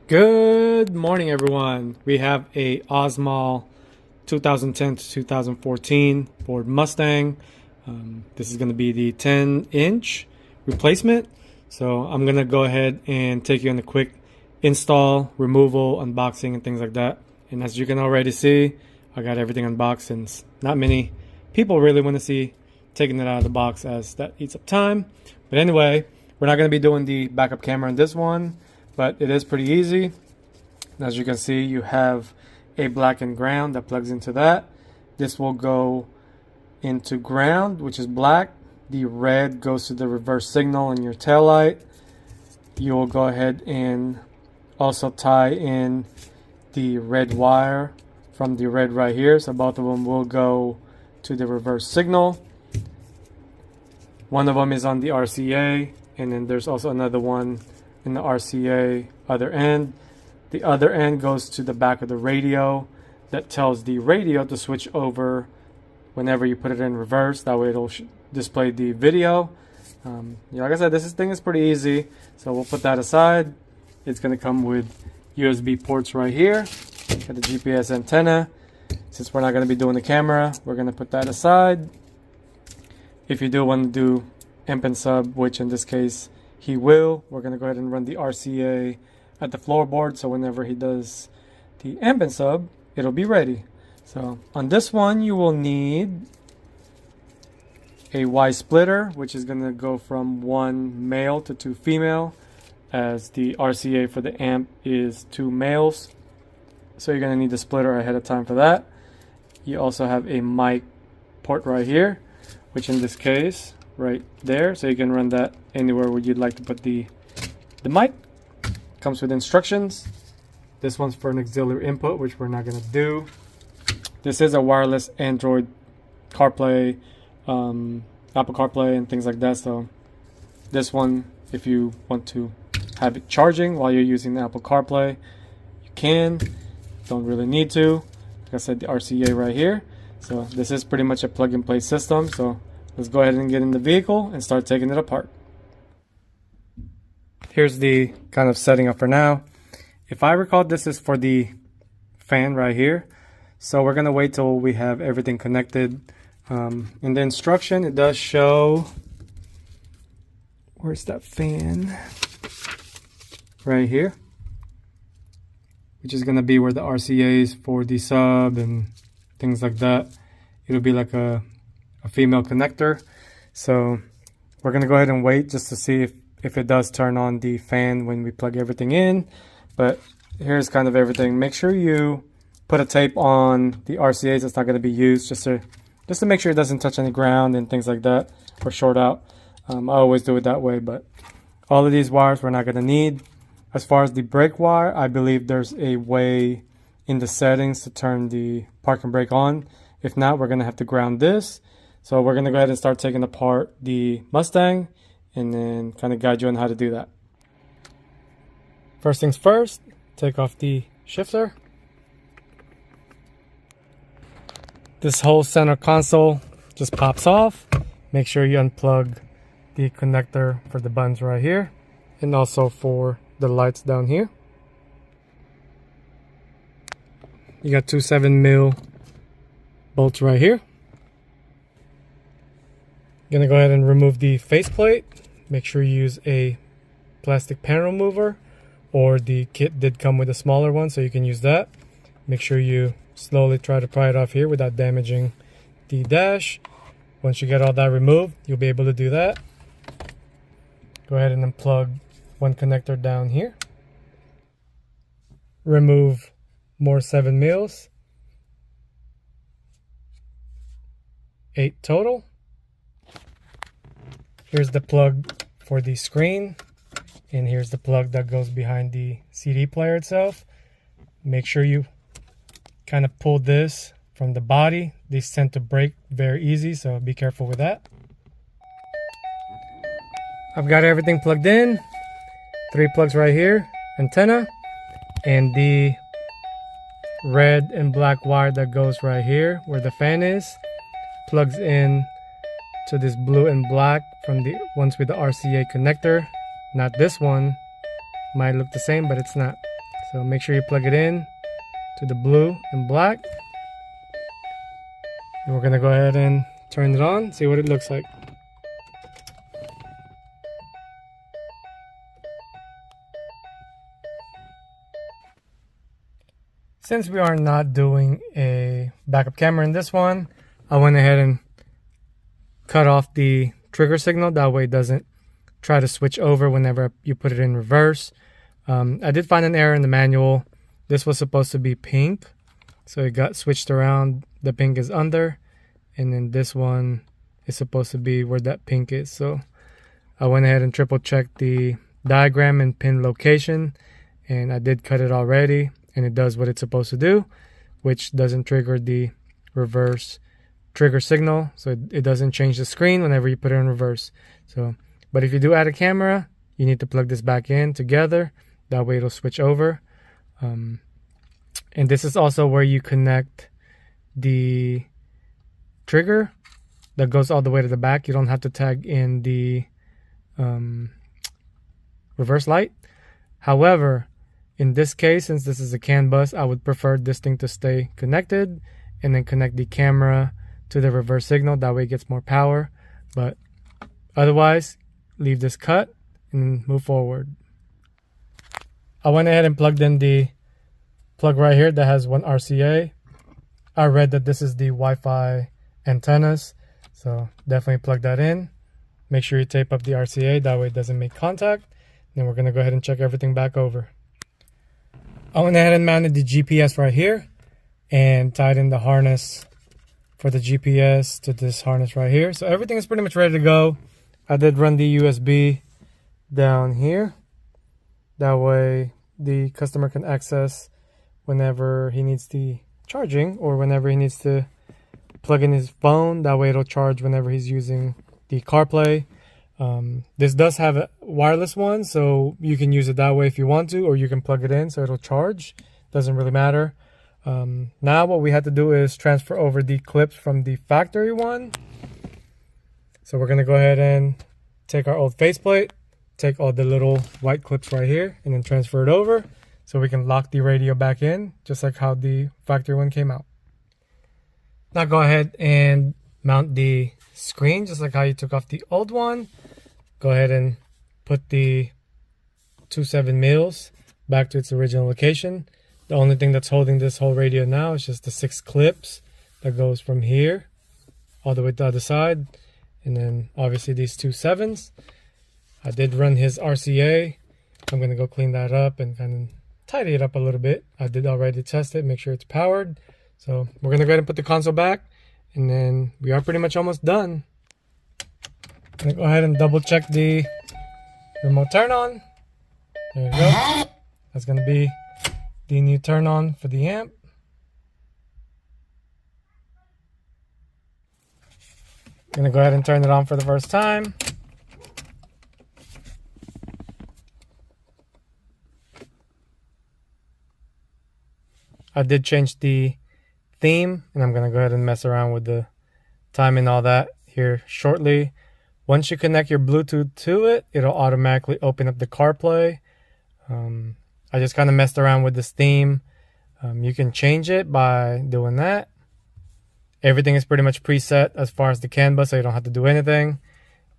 Good morning, everyone. We have a SEMALL 2010 to 2014 Ford Mustang. This is going to be the 10-inch replacement. So I'm going to go ahead and take you on a quick install, removal, unboxing, and things like that. And as you can already see, I got everything unboxed, and not many people really want to see taking it out of the box, as that eats up time. But anyway, we're not going to be doing the backup camera on this one, but it is pretty easy. As you can see, you have a black and ground that plugs into that. This will go into ground, which is black. The red goes to the reverse signal in your tail light. You will go ahead and also tie in the red wire from the red right here. So both of them will go to the reverse signal. One of them is on the RCA, and then there's also another one in the RCA other end. The other end goes to the back of the radio that tells the radio to switch over whenever you put it in reverse. That way it'll display the video. Like I said, this thing is pretty easy, so we'll put that aside. It's going to come with USB ports right here. Got the GPS antenna. Since we're not going to be doing the camera, we're going to put that aside. If you do want to do amp and sub, which in this case he will, we're going to go ahead and run the RCA at the floorboard, so whenever he does the amp and sub, it'll be ready. So on this one, you will need a Y splitter, which is going to go from 1 male to 2 female, as the RCA for the amp is 2 males. So you're going to need the splitter ahead of time for that. You also have a mic port right here, which in this case right there, so you can run that anywhere where you'd like to put the mic. Comes with instructions. This one's for an auxiliary input, which we're not going to do. This is a wireless Android CarPlay, Apple CarPlay, and things like that. So this one, if you want to have it charging while you're using the Apple CarPlay, you can. Don't really need to. Like I said, the RCA right here. So this is pretty much a plug-and-play system. So let's go ahead and get in the vehicle and start taking it apart. Here's the kind of setting up for now. If I recall, this is for the fan right here. So we're going to wait till we have everything connected. In the instruction, it does show, where's that fan? Right here. Which is going to be where the RCA is for the sub and things like that. It'll be like a female connector. So we're going to go ahead and wait just to see if it does turn on the fan when we plug everything in. But here's kind of everything. Make sure you put a tape on the RCAs that's not going to be used, just to make sure it doesn't touch any ground and things like that, or short out. I always do it that way, but all of these wires we're not going to need. As far as the brake wire, I believe there's a way in the settings to turn the park and brake on. If not, we're going to have to ground this. So we're going to go ahead and start taking apart the Mustang and then kind of guide you on how to do that. First things first, take off the shifter. This whole center console just pops off. Make sure you unplug the connector for the buttons right here, and also for the lights down here. You got 2 7mm bolts right here. Gonna go ahead and remove the faceplate. Make sure you use a plastic pan remover, or the kit did come with a smaller one, so you can use that. Make sure you slowly try to pry it off here without damaging the dash. Once you get all that removed, you'll be able to do that. Go ahead and unplug one connector down here. Remove more 7mm. 8 total. Here's the plug for the screen, and here's the plug that goes behind the CD player itself. Make sure you kind of pull this from the body. These tend to break very easy, so be careful with that. I've got everything plugged in. 3 plugs right here, antenna, and the red and black wire that goes right here where the fan is plugs in to this blue and black from the ones with the RCA connector. Not this one. Might look the same, but it's not. So make sure you plug it in to the blue and black. And we're gonna go ahead and turn it on, see what it looks like. Since we are not doing a backup camera in this one, I went ahead and cut off the trigger signal. That way it doesn't try to switch over whenever you put it in reverse. I did find an error in the manual. This was supposed to be pink, so it got switched around. The pink is under, and then this one is supposed to be where that pink is. So I went ahead and triple checked the diagram and pin location, and I did cut it already, and it does what it's supposed to do, which doesn't trigger the reverse trigger signal, so it doesn't change the screen whenever you put it in reverse. So, but if you do add a camera, you need to plug this back in together. That way it'll switch over. And this is also where you connect the trigger that goes all the way to the back. You don't have to tag in the reverse light. However, in this case, since this is a CAN bus, I would prefer this thing to stay connected and then connect the camera to the reverse signal. That way it gets more power. But otherwise, leave this cut and move forward. I went ahead and plugged in the plug right here that has one RCA. I read that this is the Wi-Fi antennas, so definitely plug that in. Make sure you tape up the RCA, that way it doesn't make contact. Then we're going to go ahead and check everything back over. I went ahead and mounted the GPS right here and tied in the harness for the GPS to this harness right here. So everything is pretty much ready to go. I did run the USB down here. That way the customer can access whenever he needs the charging or whenever he needs to plug in his phone. That way it'll charge whenever he's using the CarPlay. This does have a wireless one, so you can use it that way if you want to, or you can plug it in so it'll charge. Doesn't really matter. Now what we had to do is transfer over the clips from the factory one. So we're going to go ahead and take our old faceplate, take all the little white clips right here, and then transfer it over so we can lock the radio back in, just like how the factory one came out. Now go ahead and mount the screen just like how you took off the old one. Go ahead and put the 2.7mm back to its original location. The only thing that's holding this whole radio now is just the 6 clips that goes from here all the way to the other side, and then obviously these 2 7s. I did run his RCA. I'm going to go clean that up and kind of tidy it up a little bit. I did already test it, make sure it's powered. So we're going to go ahead and put the console back, and then we are pretty much almost done. I'm going to go ahead and double check the remote turn on. There we go. That's going to be the new turn on for the amp. I'm going to go ahead and turn it on for the first time. I did change the theme, and I'm going to go ahead and mess around with the time and all that here shortly. Once you connect your Bluetooth to it, it'll automatically open up the CarPlay. I just kind of messed around with this theme. You can change it by doing that. Everything is pretty much preset as far as the CAN bus, so you don't have to do anything.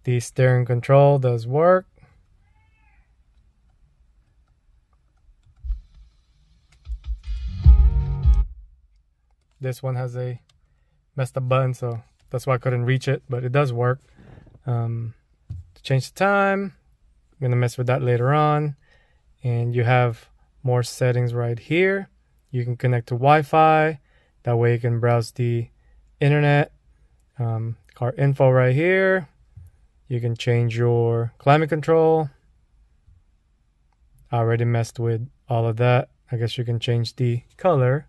The steering control does work. This one has a messed up button, so that's why I couldn't reach it, but it does work. To change the time, I'm going to mess with that later on. And you have more settings right here. You can connect to Wi-Fi. That way you can browse the internet. Car info right here. You can change your climate control. I already messed with all of that. I guess you can change the color.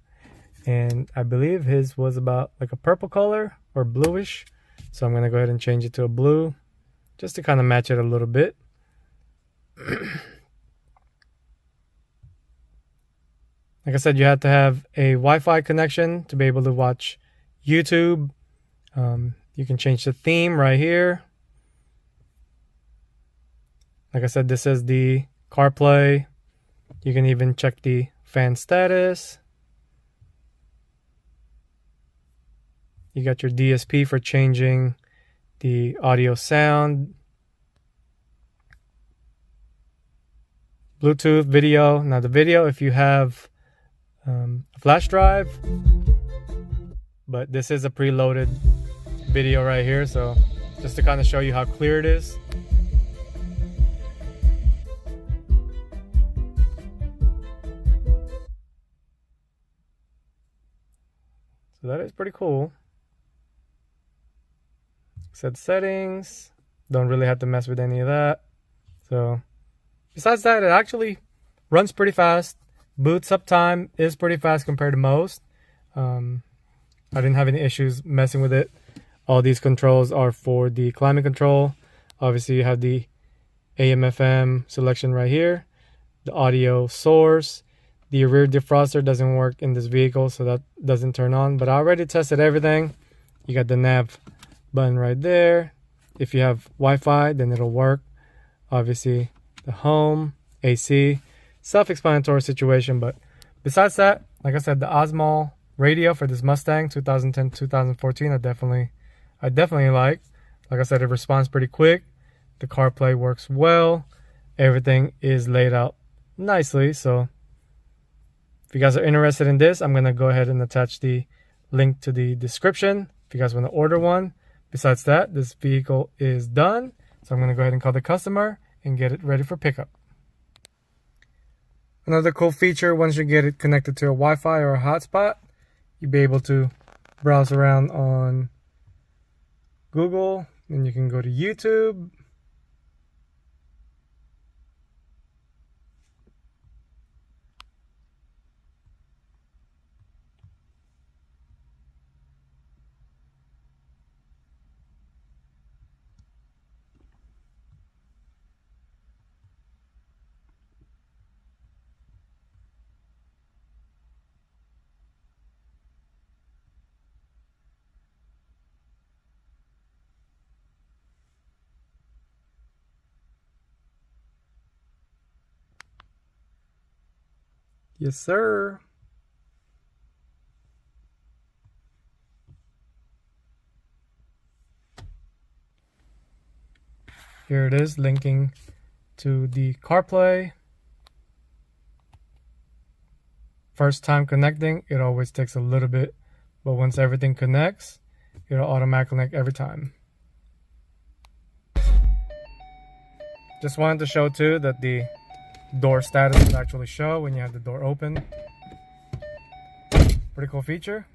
And I believe his was about like a purple color or bluish. So I'm going to go ahead and change it to a blue just to kind of match it a little bit. Like I said, you have to have a Wi-Fi connection to be able to watch YouTube. You can change the theme right here. Like I said, this is the CarPlay. You can even check the fan status. You got your DSP for changing the audio sound. Bluetooth video. Now the video, if you have a flash drive, but this is a preloaded video right here, so just to kind of show you how clear it is. So that is pretty cool. Set settings. Don't really have to mess with any of that. So besides that, it actually runs pretty fast. Boots up time is pretty fast compared to most. I didn't have any issues messing with it. All these controls are for the climate control. Obviously you have the AM/FM selection right here. The audio source. The rear defroster doesn't work in this vehicle, so that doesn't turn on. But I already tested everything. You got the nav button right there. If you have Wi-Fi, then it'll work. Obviously the home, AC, self-explanatory situation. But besides that, like I said, the SEMALL radio for this Mustang 2010-2014 I definitely like. Like I said, it responds pretty quick. The CarPlay works well. Everything is laid out nicely. So if you guys are interested in this, I'm going to go ahead and attach the link to the description if you guys want to order one. Besides that, this vehicle is done. So I'm going to go ahead and call the customer and get it ready for pickup. Another cool feature, once you get it connected to a Wi-Fi or a hotspot, you'll be able to browse around on Google, and you can go to YouTube. Yes, sir. Here it is, linking to the CarPlay. First time connecting, it always takes a little bit, but once everything connects, it'll automatically connect every time. Just wanted to show too that the door status will actually show when you have the door open. Pretty cool feature.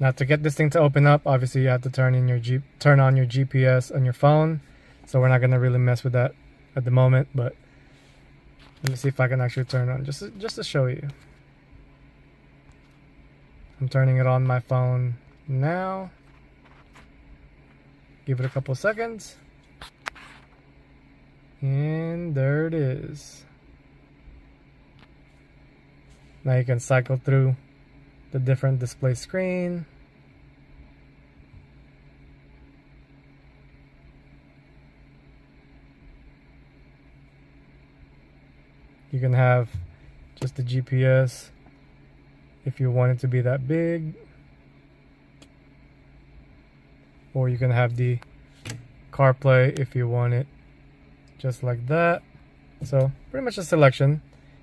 Now to get this thing to open up, obviously you have to turn on your GPS on your phone. So we're not gonna really mess with that at the moment, but let me see if I can actually turn it on just to show you. I'm turning it on my phone now. Give it a couple seconds. And there it is. Now you can cycle through the different display screen. You can have just the GPS if you want it to be that big, or you can have the CarPlay if you want it just like that. So pretty much a selection.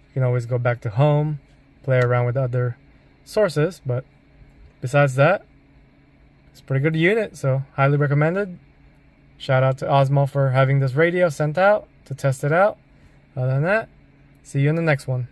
You can always go back to home, play around with other sources, but besides that, it's a pretty good unit, so highly recommended. Shout out to SEMALL for having this radio sent out to test it out. Other than that, see you in the next one.